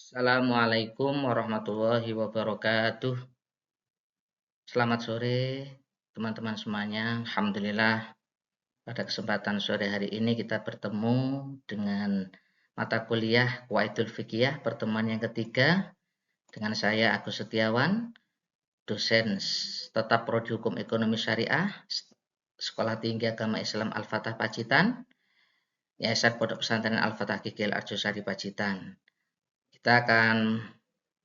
Assalamualaikum warahmatullahi wabarakatuh. Selamat sore teman-teman semuanya. Alhamdulillah pada kesempatan sore hari ini kita bertemu dengan mata kuliah Qawaidul Fiqhiyah pertemuan yang ketiga dengan saya Agus Setiawan, dosen tetap Prodi Hukum Ekonomi Syariah, Sekolah Tinggi Agama Islam Al-Fatah Pacitan, Yayasan Pondok Pesantren Al-Fatah Kikil Arjosari Pacitan. Kita akan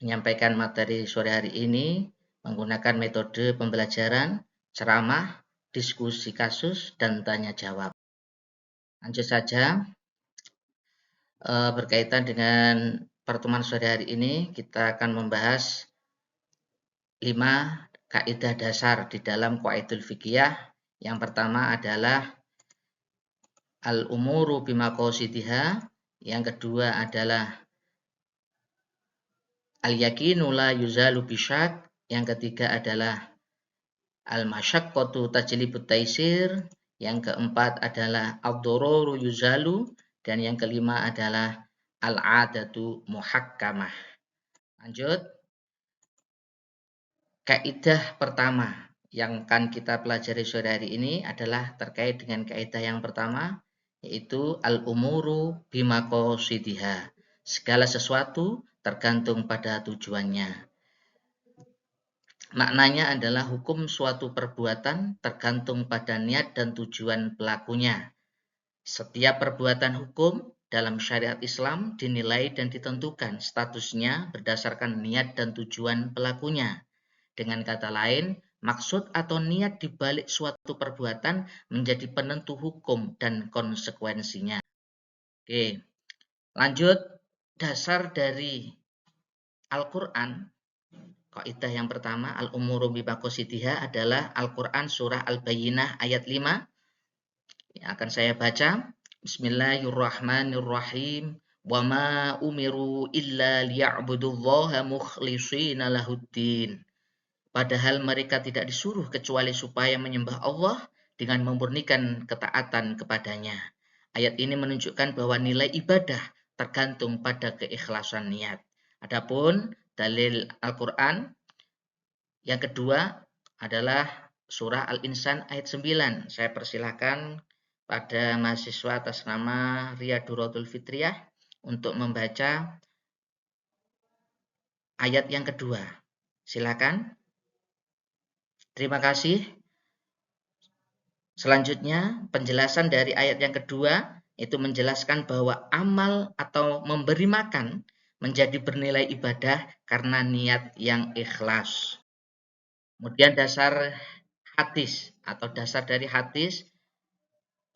menyampaikan materi sore hari ini menggunakan metode pembelajaran, ceramah, diskusi kasus, dan tanya jawab. Lanjut saja, berkaitan dengan pertemuan sore hari ini, kita akan membahas 5 kaidah dasar di dalam Qawaidul Fiqhiyah. Yang pertama adalah al-umuru bimaqasidiha, yang kedua adalah al-yakinu la yuzalu bisyak, yang ketiga adalah al-masyaqqatu tajlibut taisir, yang keempat adalah ad-dararu yuzalu, dan yang kelima adalah al-'adatu muhakkamah. Lanjut. Kaidah pertama yang akan kita pelajari sore hari ini adalah terkait dengan kaidah yang pertama, yaitu al-umuru bimaqasidiha. Segala sesuatu tergantung pada tujuannya. Maknanya adalah hukum suatu perbuatan tergantung pada niat dan tujuan pelakunya. Setiap perbuatan hukum dalam syariat Islam dinilai dan ditentukan statusnya berdasarkan niat dan tujuan pelakunya. Dengan kata lain, maksud atau niat di balik suatu perbuatan menjadi penentu hukum dan konsekuensinya. Oke, lanjut. Dasar dari Al-Quran, kaidah yang pertama, al-umuru bimaqasidiha, adalah Al-Quran surah Al-Bayyinah ayat 5. Yang akan saya baca. Bismillahirrahmanirrahim. Wa ma umiru illa liya'budullaha mukhlishina lahuddin. Padahal mereka tidak disuruh kecuali supaya menyembah Allah dengan memurnikan ketaatan kepadanya. Ayat ini menunjukkan bahwa nilai ibadah tergantung pada keikhlasan niat. Adapun dalil Al-Quran yang kedua adalah surah Al-Insan ayat 9. Saya persilahkan pada mahasiswa atas nama Riyaduratul Fitriyah untuk membaca ayat yang kedua. Silakan. Terima kasih. Selanjutnya, penjelasan dari ayat yang kedua itu menjelaskan bahwa amal atau memberi makan menjadi bernilai ibadah karena niat yang ikhlas. Kemudian dasar hadis atau dasar dari hadis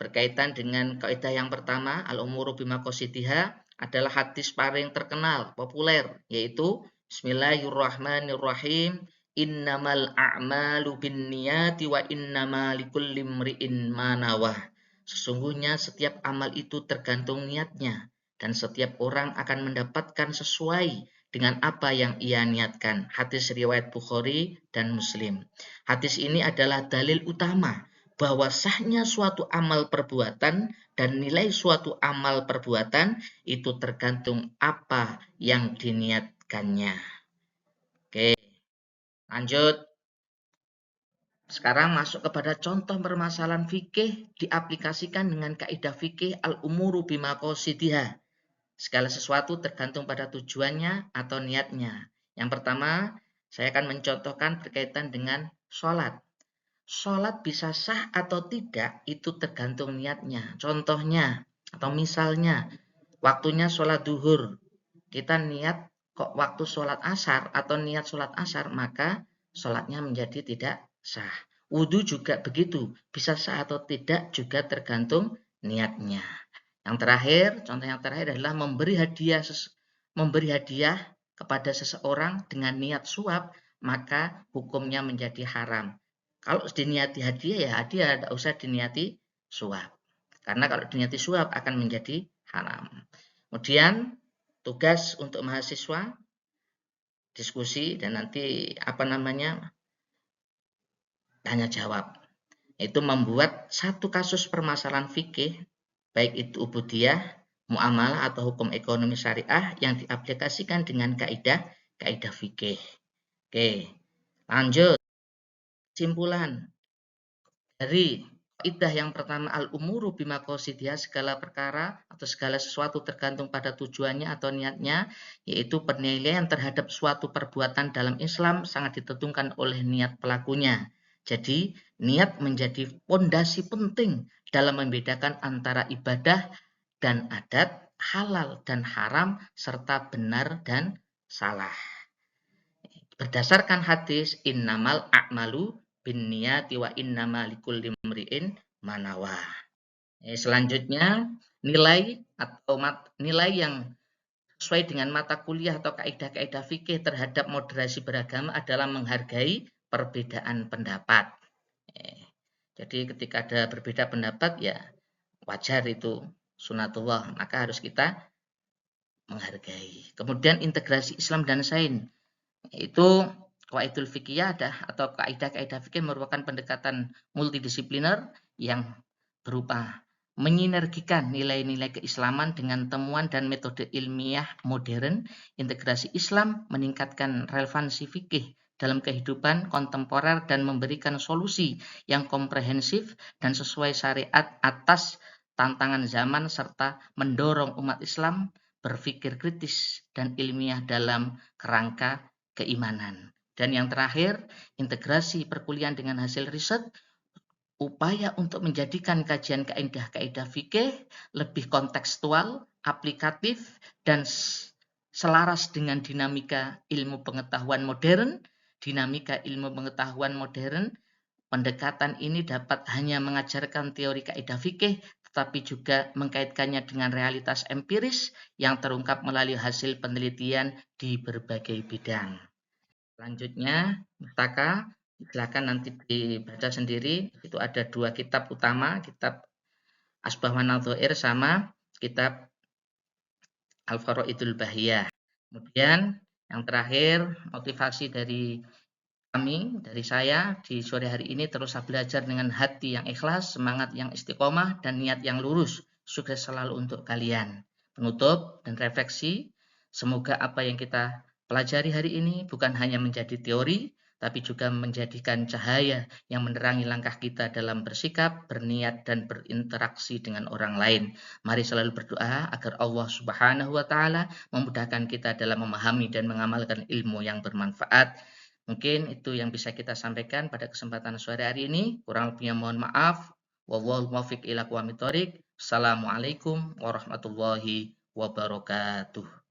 berkaitan dengan kaidah yang pertama, al-umuru bimaqasidiha, adalah hadis paling terkenal, populer, yaitu Bismillahirrahmanirrahim. Innamal a'malu binniyati wa innama likulli imri'in ma nawah. Sesungguhnya setiap amal itu tergantung niatnya, dan setiap orang akan mendapatkan sesuai dengan apa yang ia niatkan. Hadis riwayat Bukhari dan Muslim. Hadis ini adalah dalil utama bahwa sahnya suatu amal perbuatan dan nilai suatu amal perbuatan itu tergantung apa yang diniatkannya. Oke, lanjut. Sekarang masuk kepada contoh permasalahan fikih diaplikasikan dengan kaidah fikih al-umuru bimaqasidiha. Segala sesuatu tergantung pada tujuannya atau niatnya. Yang pertama, saya akan mencontohkan berkaitan dengan sholat. Sholat bisa sah atau tidak itu tergantung niatnya. Contohnya atau misalnya, waktunya sholat duhur. Kita niat kok waktu sholat asar atau niat sholat asar, maka sholatnya menjadi tidak sah. Wudhu juga begitu, bisa sah atau tidak juga tergantung niatnya. Yang terakhir, contoh yang terakhir adalah memberi hadiah kepada seseorang dengan niat suap, maka hukumnya menjadi haram. Kalau diniati hadiah, ya hadiah, tidak usah diniati suap. Karena kalau diniati suap akan menjadi haram. Kemudian tugas untuk mahasiswa diskusi dan nanti tanya jawab. Itu membuat satu kasus permasalahan fikih, baik itu ubudiyah muamalah atau hukum ekonomi syariah yang diaplikasikan dengan kaidah fikih. Oke, lanjut. Kesimpulan dari kaidah yang pertama, al-umuru bimaqasidiha, segala perkara atau segala sesuatu tergantung pada tujuannya atau niatnya, yaitu penilaian terhadap suatu perbuatan dalam Islam sangat ditentukan oleh niat pelakunya. Jadi, niat menjadi pondasi penting dalam membedakan antara ibadah dan adat, halal dan haram, serta benar dan salah. Berdasarkan hadis, innamal a'malu binniyati wa innama likulli imri'in manawa. Selanjutnya, nilai atau nilai yang sesuai dengan mata kuliah atau kaidah-kaidah fikih terhadap moderasi beragama adalah menghargai perbedaan pendapat. Jadi ketika ada berbeda pendapat, ya wajar, itu sunatullah, maka harus kita menghargai. Kemudian integrasi Islam dan sains, itu qawaidul fikih atau kaidah-kaidah fikih merupakan pendekatan multidisipliner yang berupa menyinergikan nilai-nilai keislaman dengan temuan dan metode ilmiah modern. Integrasi Islam meningkatkan relevansi fikih dalam kehidupan kontemporer dan memberikan solusi yang komprehensif dan sesuai syariat atas tantangan zaman, serta mendorong umat Islam berpikir kritis dan ilmiah dalam kerangka keimanan. Dan yang terakhir, integrasi perkuliahan dengan hasil riset, upaya untuk menjadikan kajian kaidah-kaidah fikih lebih kontekstual, aplikatif, dan selaras dengan dinamika ilmu pengetahuan modern. Pendekatan ini dapat hanya mengajarkan teori kaidah fikih, tetapi juga mengkaitkannya dengan realitas empiris yang terungkap melalui hasil penelitian di berbagai bidang. Selanjutnya, Mustaka, silakan nanti dibaca sendiri. Itu ada 2 kitab utama, kitab Asbah wa Nadhair sama kitab Al-Faraidul Bahiyah. Kemudian yang terakhir, motivasi dari kami, dari saya di sore hari ini, teruslah belajar dengan hati yang ikhlas, semangat yang istiqomah, dan niat yang lurus. Sukses selalu untuk kalian. Penutup dan refleksi, semoga apa yang kita pelajari hari ini bukan hanya menjadi teori, tapi juga menjadikan cahaya yang menerangi langkah kita dalam bersikap, berniat, dan berinteraksi dengan orang lain. Mari selalu berdoa agar Allah Subhanahu wa Ta'ala memudahkan kita dalam memahami dan mengamalkan ilmu yang bermanfaat. Mungkin itu yang bisa kita sampaikan pada kesempatan sore hari ini. Kurang lebihnya mohon maaf. Wallahul muwaffiq ila aqwamit thoriq. Assalamualaikum warahmatullahi wabarakatuh.